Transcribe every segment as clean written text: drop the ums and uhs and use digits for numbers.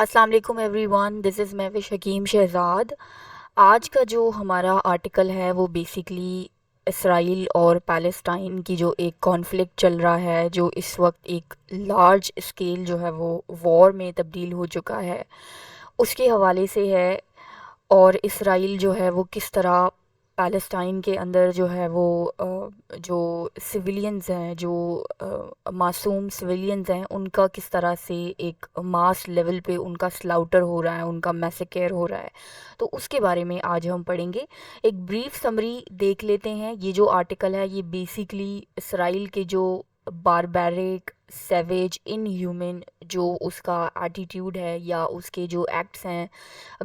अस्सलाम वालेकुम everyone, this is Mahwish हकीम शहज़ाद। आज का जो हमारा आर्टिकल है वो बेसिकली इसराइल और पैलेस्टाइन की जो एक कॉन्फ्लिक्ट चल रहा है, जो इस वक्त एक लार्ज स्केल जो है वो वॉर में तब्दील हो चुका है, उसके हवाले से है। और इसराइल जो है वो किस तरह पैलेस्टाइन के अंदर जो है वो जो सिविलियंस हैं, जो मासूम सिविलियंस हैं, उनका किस तरह से एक मास लेवल पे उनका स्लाउटर हो रहा है, उनका मैसेकेयर हो रहा है। तो उसके बारे में आज हम पढ़ेंगे। एक ब्रीफ समरी देख लेते हैं। ये जो आर्टिकल है ये बेसिकली इसराइल के जो बारबैरिक, सैवेज, इनह्यूमन जो उसका एटीट्यूड है या उसके जो एक्ट्स हैं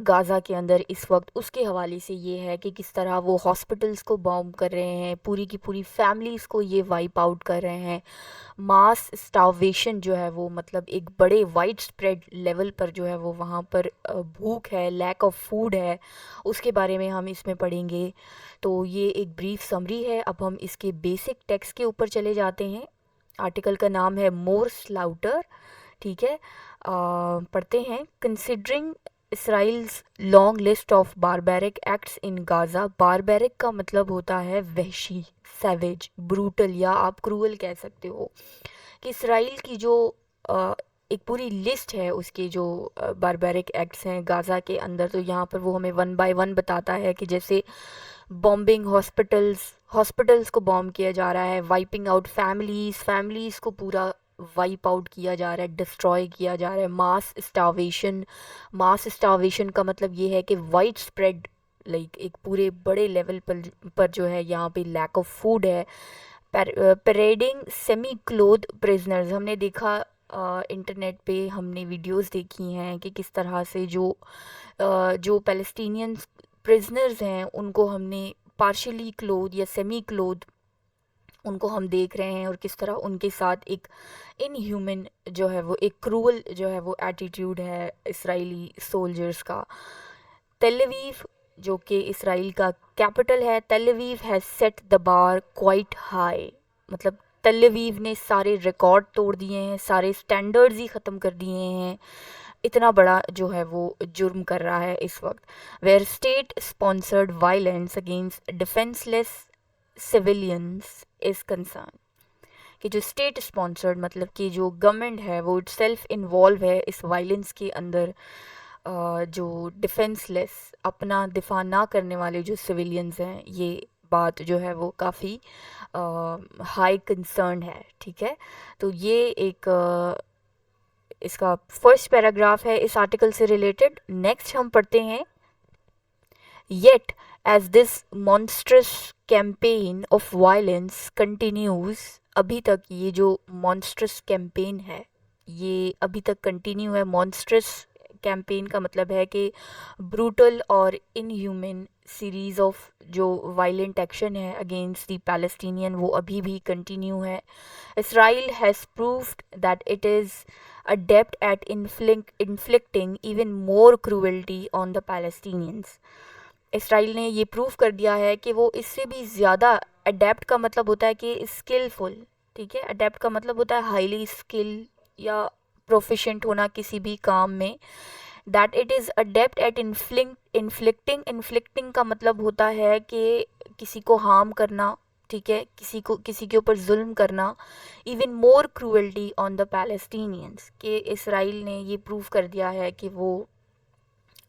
गाज़ा के अंदर इस वक्त, उसके हवाले से ये है कि किस तरह वो हॉस्पिटल्स को बॉम्ब कर रहे हैं, पूरी की पूरी फैमिलीज़ को ये वाइप आउट कर रहे हैं। मास स्टार्वेशन जो है वो मतलब एक बड़े वाइड स्प्रेड लेवल पर जो है वो वहाँ पर भूख है, लैक ऑफ फूड है, उसके बारे में हम इसमें पढ़ेंगे। तो ये एक ब्रीफ समरी है। अब हम इसके बेसिक टेक्स्ट के ऊपर चले जाते हैं। आर्टिकल का नाम है मोर स्लाउटर। ठीक है, पढ़ते हैं। Considering Israel's long list of barbaric acts in Gaza. Barbaric का मतलब होता है वहशी, सैवेज, ब्रूटल, या आप क्रूअल कह सकते हो। कि इसराइल की जो अ, एक पूरी लिस्ट है उसके जो बारबैरिक एक्ट्स हैं गाज़ा के अंदर, तो यहाँ पर वो हमें वन बाय वन बताता है कि जैसे बॉम्बिंग हॉस्पिटल्स को बॉम्ब किया जा रहा है, वाइपिंग आउट फैमिलीज़ को पूरा वाइप आउट किया जा रहा है, डिस्ट्रॉय किया जा रहा है। मास स्टार्वेशन का मतलब ये है कि वाइड स्प्रेड, लाइक एक पूरे बड़े लेवल पर जो है यहाँ पे लैक ऑफ फूड है। परेडिंग सेमी क्लोथ प्रिजनर्स, हमने देखा इंटरनेट पे हमने वीडियोस देखी हैं कि किस तरह से जो पैलेस्टीनियंस प्रिजनर्स हैं उनको हमने पार्शली क्लोथ या सेमी क्लोथ उनको हम देख रहे हैं, और किस तरह उनके साथ एक इनह्यूमन जो है वो एक क्रूअल जो है वो एटीट्यूड है इसराइली सोल्जर्स का। तेल अवीव जो कि इसराइल का कैपिटल है, तेल Aviv has set the bar quite high. मतलब तेल अवीव ने सारे रिकॉर्ड तोड़ दिए हैं, सारे स्टैंडर्ड्स ही ख़त्म कर दिए हैं। इतना बड़ा जो है वो जुर्म कर रहा है इस वक्त। Where state sponsored violence against defenceless civilians is concern. कि जो स्टेट स्पॉन्सर्ड मतलब कि जो गवर्नमेंट है वो इट सेल्फ इन्वॉल्व है इस वायलेंस के अंदर। जो डिफेंसलेस, अपना दिफा ना करने वाले जो सिविलियंस हैं, ये बात जो है वो काफ़ी हाई कंसर्न है। ठीक है, तो ये एक इसका फर्स्ट पैराग्राफ है इस आर्टिकल से रिलेटेड। नेक्स्ट हम पढ़ते हैं। Yet as this monstrous campaign of violence continues, अभी तक ये जो मॉन्स्ट्रस कैंपेन है ये अभी तक कंटिन्यू है। मॉन्स्ट्रस कैंपेन का मतलब है कि ब्रूटल और इनह्यूमन सीरीज ऑफ जो वायलेंट एक्शन है अगेंस्ट द पैलेस्टीनियन वो अभी भी कंटिन्यू है। Israel has proved that it is adept at inflicting even more cruelty on the Palestinians। Israel ने ये प्रूव कर दिया है कि वो इससे भी ज़्यादा, अडेप्ट का मतलब होता है कि स्किलफुल, ठीक है, अडेप्ट का मतलब होता है हाईली स्किल या प्रोफिशेंट होना किसी भी काम में। That it is adept at inflicting का मतलब होता है कि किसी को हार्म करना, ठीक है, किसी के ऊपर जुल्म करना। Even more cruelty on the Palestinians, कि इसराइल ने ये प्रूव कर दिया है कि वो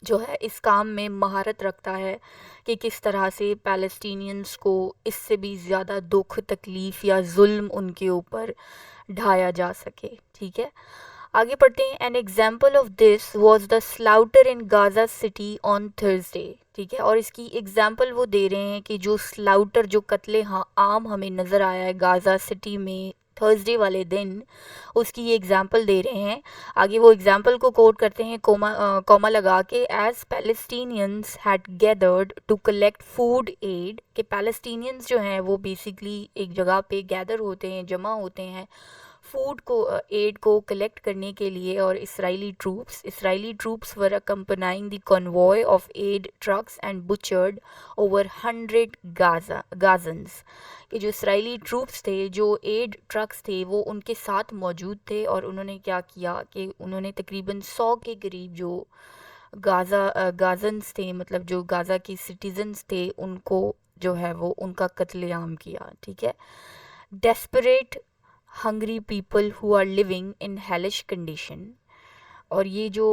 जो है इस काम में महारत रखता है कि किस तरह से पैलेस्टीनियंस को इससे भी ज़्यादा दुख, तकलीफ़ या जुल्म उनके ऊपर ढाया जा सके। ठीक है, आगे पढ़ते हैं। An example of this was the slaughter in Gaza city on Thursday. ठीक है, और इसकी एग्जाम्पल वो दे रहे हैं कि जो स्लाउटर, जो कत्ले आम हमें नज़र आया है गाज़ा सिटी में थर्सडे वाले दिन, उसकी ये एग्जाम्पल दे रहे हैं। आगे वो एग्जाम्पल को कोट करते हैं कॉमा लगा के। As Palestinians had gathered to collect food aid, के पैलेस्टीनियंस जो हैं वो बेसिकली एक जगह पे गैदर होते हैं, जमा होते हैं फूड को एड को कलेक्ट करने के लिए, और Israeli troops were accompanying the convoy of aid trucks and butchered over 100 Gazans. कि जो इजरायली ट्रूप्स थे, जो एड ट्रक्स थे, वो उनके साथ मौजूद थे, और उन्होंने क्या किया कि उन्होंने तकरीबन 100 के करीब जो गाजन्स थे, मतलब जो गाज़ा के सिटीजन्स थे, उनको जो है वो उनका कत्लेआम किया। ठीक है। Desperate hungry people who are living in hellish condition. और ये जो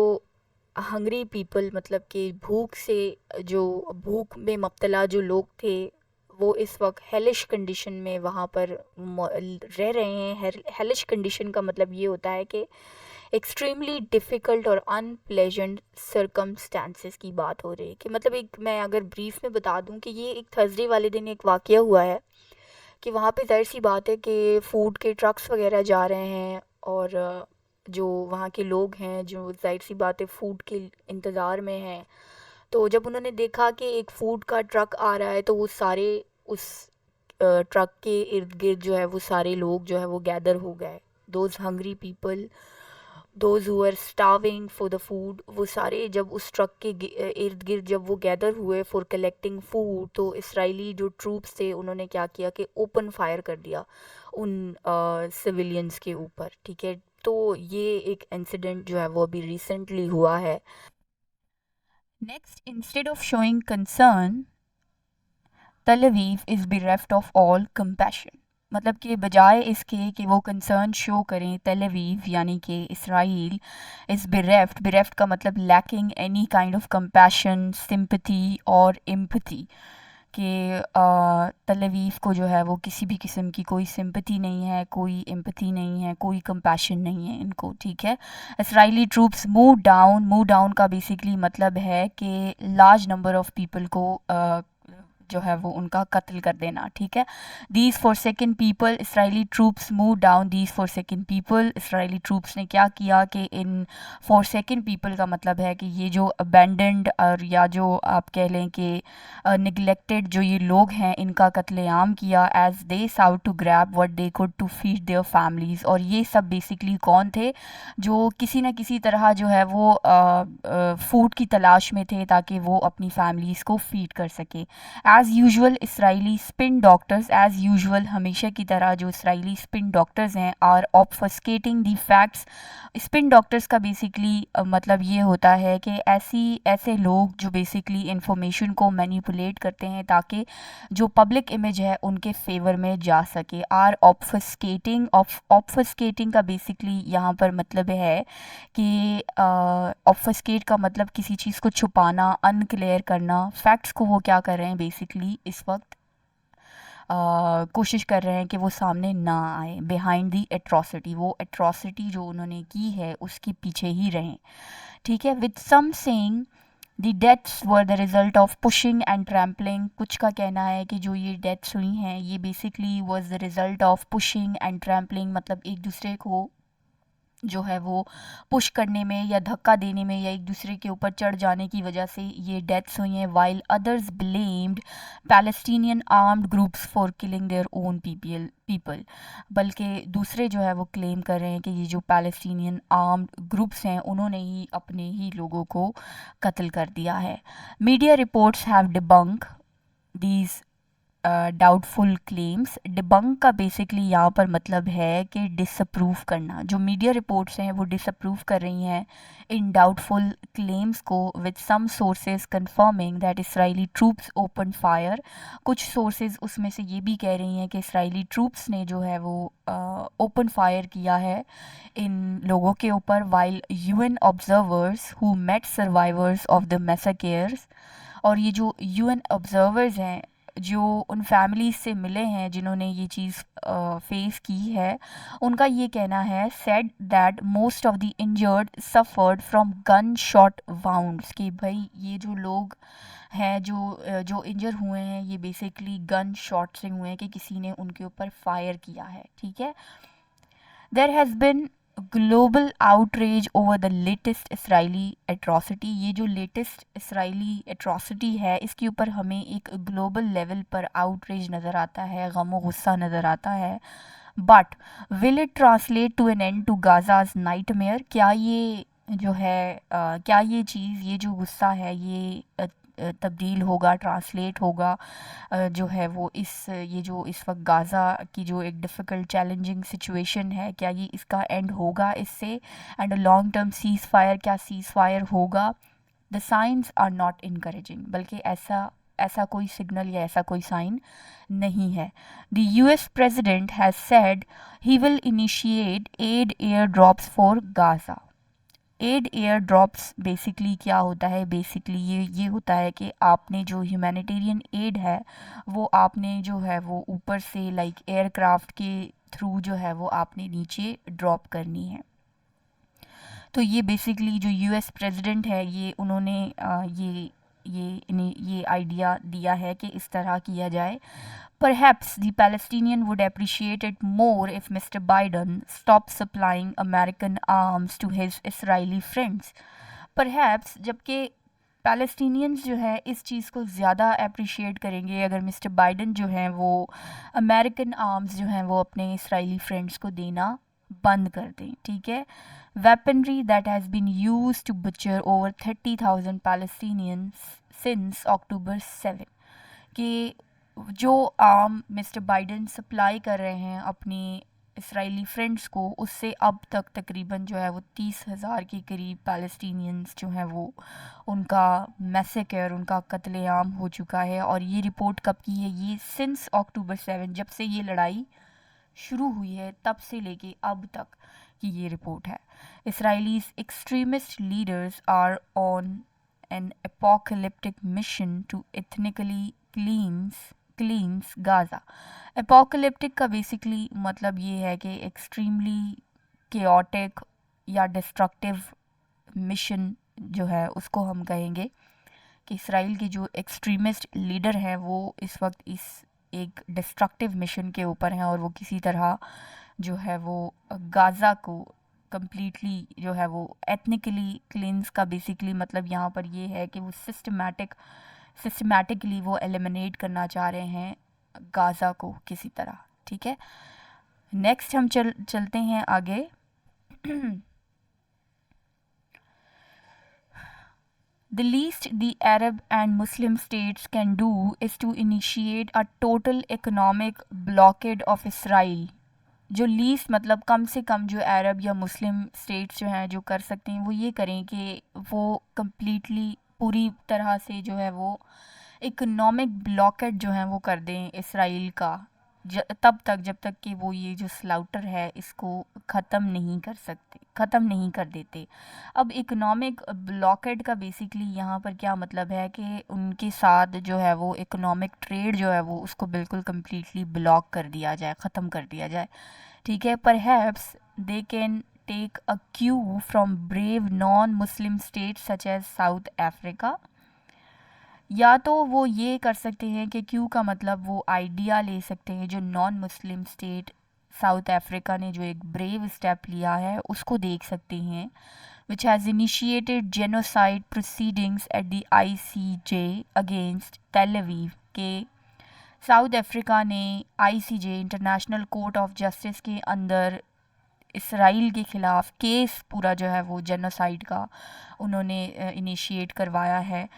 हंग्री पीपल मतलब कि भूख में मुब्तला जो लोग थे, वो इस वक्त हेलिश कंडीशन में वहाँ पर रह रहे हैं। हेलिश कंडीशन का मतलब ये होता है कि एक्सट्रीमली डिफ़िकल्ट और अनप्लेजेंट सर्कमस्टांसेस की बात हो रही है। कि मतलब एक, मैं अगर ब्रीफ में बता दूं कि ये एक थर्सडे वाले दिन एक वाक़या हुआ है कि वहाँ पे ज़ाहिर सी बात है कि फ़ूड के ट्रक्स वगैरह जा रहे हैं, और जो वहाँ के लोग हैं, जो ज़ाहिर सी बात है फ़ूड के इंतज़ार में हैं, तो जब उन्होंने देखा कि एक फ़ूड का ट्रक आ रहा है, तो वो सारे उस ट्रक के इर्द गिर्द जो है वो सारे लोग जो है वो गैदर हो गए। Those hungry people, those who are starving for the food, वो सारे जब उस ट्रक के इर्द गिर्द जब वो गैदर हुए फॉर कलेक्टिंग फूड, तो इसराइली जो ट्रूप्स थे उन्होंने क्या किया कि ओपन फायर कर दिया उन सिविलियंस के ऊपर। ठीक है। तो ये एक इंसिडेंट जो है वो अभी रिसेंटली हुआ है। Next, instead of showing concern, Tel Aviv is bereft of all compassion. मतलब कि बजाय इसके कि वो कंसर्न शो करें, तल अवीव यानी कि इसराइल इज़ bereft का मतलब lacking any kind of compassion, sympathy और एम्पथी। कि तल अवीव को जो है वो किसी भी किस्म की कोई सिंपथी नहीं है, कोई एम्पथी नहीं है, कोई कंपैशन नहीं है इनको। ठीक है। इसराइली ट्रूप्स मूव डाउन का बेसिकली मतलब है कि लार्ज नंबर ऑफ पीपल को जो है वो उनका कत्ल कर देना। ठीक है। These forsaken people, Israeli troops move down these forsaken people. Israeli troops ने क्या किया कि इन फॉरसेकन पीपल का मतलब है कि ये जो अबेंडेंड और या जो आप कह लें कि निगलेक्टेड जो ये लोग हैं, इनका कत्लेआम किया as they sought to grab what they could to feed their families. और ये सब बेसिकली कौन थे? जो किसी न किसी तरह जो है वो फूड की तलाश में थे ताकि वो अपनी फैमिलीज़ को फीड कर सके। As usual Israeli spin doctors, as usual हमेशा की तरह जो इसराइली स्पिन डॉक्टर्स हैं, are obfuscating the facts. Spin doctors का बेसिकली मतलब ये होता है कि ऐसे लोग जो बेसिकली इंफॉर्मेशन को मैनिपुलेट करते हैं ताकि जो पब्लिक इमेज है उनके फेवर में जा सके। आर ऑब्फस्केटिंग का बेसिकली यहाँ पर मतलब है कि ऑब्फस्केट का मतलब किसी चीज़ को छुपाना, अनक्लियर करना। फैक्ट्स को वो क्या कर रहे हैं बेसिकली इस वक्त कोशिश कर रहे हैं कि वो सामने ना आए। बिहाइंड दी एट्रॉसिटी, वो एट्रॉसिटी जो उन्होंने की है उसके पीछे ही रहें। ठीक है। With some saying the deaths were the result of pushing and trampling. कुछ का कहना है कि जो ये डेथ्स हुई हैं ये basically was the result of pushing and trampling, मतलब एक दूसरे को जो है वो पुश करने में या धक्का देने में या एक दूसरे के ऊपर चढ़ जाने की वजह से ये डेथ्स हुई हैं। While others blamed Palestinian armed groups for killing their own people. बल्कि दूसरे जो है वो क्लेम कर रहे हैं कि ये जो पैलेस्टीनियन आर्म्ड ग्रुप्स हैं उन्होंने ही अपने ही लोगों को कत्ल कर दिया है। Media reports have debunk these doubtful claims. Debunk का बेसिकली यहाँ पर मतलब है कि डिसअप्रूव करना। जो मीडिया रिपोर्ट्स हैं वो डिसअप्रूव कर रही हैं इन डाउटफुल क्लेम्स को, with some sources confirming that Israeli troops open fire. कुछ सोर्सेज उसमें से ये भी कह रही हैं कि इसराइली ट्रूप्स ने जो है वो ओपन फायर किया है इन लोगों के ऊपर। While UN observers who met survivors of the massacres. और ये जो यूएन ऑब्जर्वर्स हैं जो उन फैमिलीज से मिले हैं जिन्होंने ये चीज़ फेस की है, उनका ये कहना है, said that most of the injured suffered from gun shot wounds. कि भाई ये जो लोग हैं जो इंजर हुए हैं ये बेसिकली गन शॉट से हुए हैं कि किसी ने उनके ऊपर फायर किया है। ठीक है। There has been global outrage over the latest Israeli atrocity. ये जो लेटेस्ट इसराइली एट्रॉसिटी है इसके ऊपर हमें एक ग्लोबल लेवल पर आउटरेज नज़र आता है, गम व गुस्सा नज़र आता है। But will it translate to an end to Gaza's nightmare? क्या ये जो है क्या ये चीज़, ये जो गुस्सा है, ये तब्दील होगा, ट्रांसलेट होगा जो है वो ये जो इस वक्त गाज़ा की जो एक डिफ़िकल्ट चैलेंजिंग सिचुएशन है, क्या ये इसका एंड होगा इससे? End a long term ceasefire, क्या सीज़ फायर होगा? The signs are not encouraging, बल्कि ऐसा कोई सिग्नल या ऐसा कोई साइन नहीं है. The US president has said he will initiate aid air drops for Gaza. Aid air drops basically क्या होता है? बेसिकली ये होता है कि आपने जो ह्यूमैनिटेरियन एड है वो आपने जो है वो ऊपर से लाइक एयरक्राफ्ट के थ्रू जो है वो आपने नीचे ड्रॉप करनी है. तो ये बेसिकली जो यूएस प्रेसिडेंट है ये उन्होंने ये आइडिया दिया है कि इस तरह किया जाए. Perhaps the Palestinian would appreciate it more if Mr. Biden stopped supplying American arms to his Israeli friends. Perhaps जबकि पैलेस्टीनियंस जो है इस चीज़ को ज़्यादा अप्रिशिएट करेंगे अगर मिस्टर बाइडन जो हैं वो अमेरिकन आर्म्स जो हैं वो अपने इसराइली फ्रेंड्स को देना बंद कर दें. ठीक है. Weaponry that has been use to butcher over 30,000 Palestinians since October 7, कि जो आर्म मिस्टर बाइडन सप्लाई कर रहे हैं अपनी इसराइली फ्रेंड्स को, उससे अब तक तकरीबन जो है वो 30,000 के करीब पैलेस्टीनियंस जो हैं वो उनका मैसेकर, उनका कत्लेआम हो चुका है. और ये रिपोर्ट कब की है? ये सिंस October 7, जब से ये लड़ाई शुरू हुई है तब से लेके अब तक की ये रिपोर्ट है. Israelis extremist leaders are on an apocalyptic mission to ethnically cleanse Gaza. Apocalyptic का बेसिकली मतलब ये है कि एक्सट्रीमली केओटिक या डिस्ट्रक्टिव मिशन जो है उसको हम कहेंगे कि इसराइल के जो एक्सट्रीमिस्ट लीडर हैं वो इस वक्त इस एक डिस्ट्रक्टिव मिशन के ऊपर हैं और वो किसी तरह जो है वो गाज़ा को कम्प्लीटली जो है वो एथनिकली क्लींस का बेसिकली मतलब यहाँ पर ये है कि वो सिस्टमैटिकली वो एलिमिनेट करना चाह रहे हैं गाज़ा को किसी तरह. ठीक है. नेक्स्ट हम चलते हैं आगे. The least the Arab and Muslim states can do is to initiate a total economic blockade of Israel. जो लीस्ट मतलब कम से कम जो अरब या मुस्लिम स्टेट्स जो हैं जो कर सकते हैं वो ये करें कि वो कम्प्लीटली पूरी तरह से जो है वो इकोनॉमिक ब्लॉकेट जो है वो कर दें इसराइल का तब तक जब तक कि वो ये जो स्लाउटर है इसको ख़त्म नहीं कर देते. अब इकोनॉमिक ब्लॉकेट का बेसिकली यहाँ पर क्या मतलब है कि उनके साथ जो है वो इकोनॉमिक ट्रेड जो है वो उसको बिल्कुल कम्प्लीटली ब्लॉक कर दिया जाए, ख़त्म कर दिया जाए. ठीक है. Perhaps they can take a cue from brave non Muslim states such as South Africa. या तो वो ये कर सकते हैं कि क्यू का मतलब वो आइडिया ले सकते हैं जो non Muslim state south Africa ने जो एक ब्रेव स्टेप लिया है उसको देख सकते हैं, which has initiated genocide proceedings at the ICJ against Tel Aviv. के साउथ अफ्रीका ने ICJ international court of justice के अंदर इसराइल के ख़िलाफ़ केस पूरा जो है वो जेनोसाइड का उन्होंने इनिशिएट करवाया है.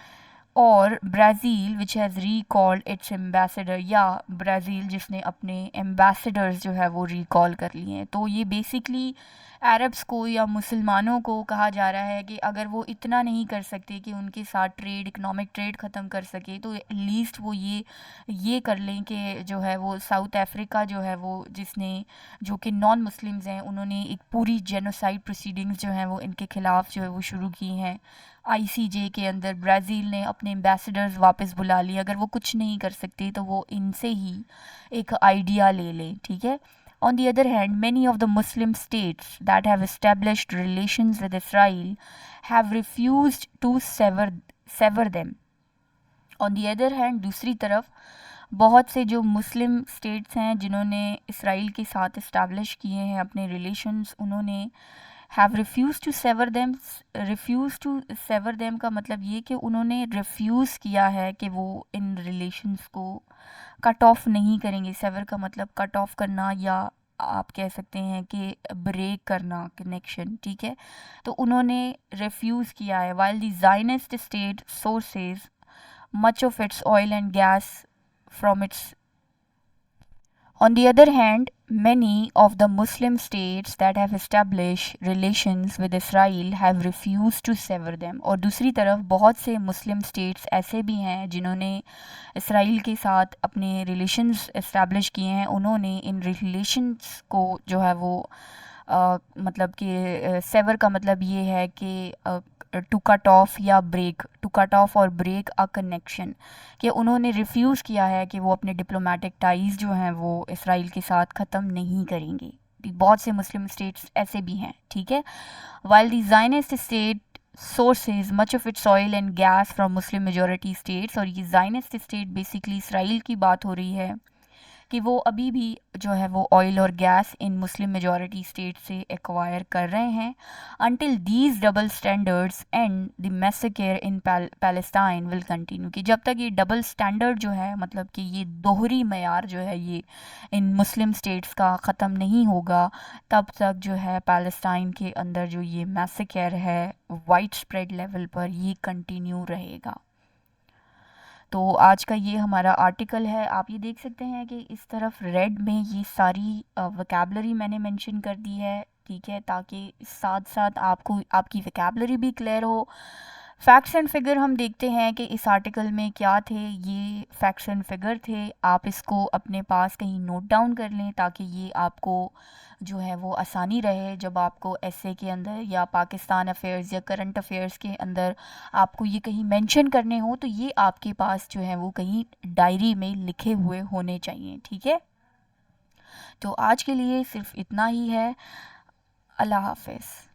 और Brazil which has recalled it's ambassador, या ब्राज़ील जिसने अपने एम्बेसडर्स जो है वो रिकॉल कर लिए हैं. तो ये बेसिकली अरब्स को या मुसलमानों को कहा जा रहा है कि अगर वो इतना नहीं कर सकते कि उनके साथ इकोनॉमिक ट्रेड ख़त्म कर सके तो लीस्ट वो ये कर लें कि जो है वो साउथ अफ्रीका जो है वो जिसने जो कि नॉन मुस्लिम्स हैं उन्होंने एक पूरी जेनोसाइड प्रोसीडिंग्स जो हैं वो इनके ख़िलाफ़ जो है वो शुरू की हैं ICJ के अंदर. ब्राज़ील ने अपने एम्बेसडर्स वापस बुला लिए. अगर वो कुछ नहीं कर सकते तो वो इनसे ही एक आइडिया ले लें. ठीक है. On the other hand, many of the Muslim states that have established relations with Israel have refused to sever them. On the other hand, दूसरी तरफ बहुत से जो मुस्लिम स्टेट्स हैं जिन्होंने इसराइल के साथ इस्टेब्लिश किए हैं अपने रिलेशंस, उन्होंने have refuse to sever them. Refuse to sever them का मतलब ये कि उन्होंने रिफ्यूज़ किया है कि वो इन रिलेशंस को कट ऑफ नहीं करेंगे. सेवर का मतलब कट ऑफ करना या आप कह सकते हैं कि ब्रेक करना कनेक्शन, ठीक है। तो उन्होंने रिफ्यूज़ किया है। While the Zionist state sources much of its oil and gas from its On the other hand, many of the Muslim states that have established relations with Israel have refused to sever them. और दूसरी तरफ बहुत से मुस्लिम states ऐसे भी हैं जिन्होंने Israel के साथ अपने रिलेशंस इस्टेब्लिश किए हैं। उन्होंने इन रिलेशंस को जो है वो मतलब कि सेवर का मतलब ये है कि टू कट ऑफ या ब्रेक, टू कट ऑफ और ब्रेक अ कनेक्शन, कि उन्होंने रिफ्यूज़ किया है कि वो अपने डिप्लोमेटिक टाइज़ जो हैं वो इसराइल के साथ ख़त्म नहीं करेंगे। बहुत से मुस्लिम स्टेट्स ऐसे भी हैं, ठीक है। While the Zionist state sources much of its oil and gas from Muslim majority states, और ये ज़ायनिस्ट स्टेट बेसिकली इसराइल की बात हो रही है कि वो अभी भी जो है वो ऑयल और gas in Muslim majority state से एक्वायर कर रहे हैं। Until these double standards and the massacre in Palestine will continue, कि जब तक ये डबल स्टैंडर्ड जो है, मतलब कि ये दोहरी मयार जो है ये इन मुस्लिम स्टेट्स का ख़त्म नहीं होगा, तब तक जो है पैलेस्टाइन के अंदर जो ये मैसेकर है वाइड स्प्रेड लेवल पर ये कंटिन्यू रहेगा। तो आज का ये हमारा आर्टिकल है। आप ये देख सकते हैं कि इस तरफ रेड में ये सारी वोकैबलरी मैंने मेंशन कर दी है, ठीक है, ताकि साथ साथ आपको आपकी वोकैबलरी भी क्लियर हो। फैक्ट्स एंड फिगर हम देखते हैं कि इस आर्टिकल में क्या थे। ये फैक्ट्स एंड फिगर थे, आप इसको अपने पास कहीं नोट डाउन कर लें ताकि ये आपको जो है वो आसानी रहे जब आपको एसे के अंदर या पाकिस्तान अफेयर्स या करंट अफेयर्स के अंदर आपको ये कहीं मेंशन करने हो, तो ये आपके पास जो है वो कहीं डायरी में लिखे हुए होने चाहिए, ठीक है। तो आज के लिए सिर्फ इतना ही है। अल्लाह हाफ़िज़।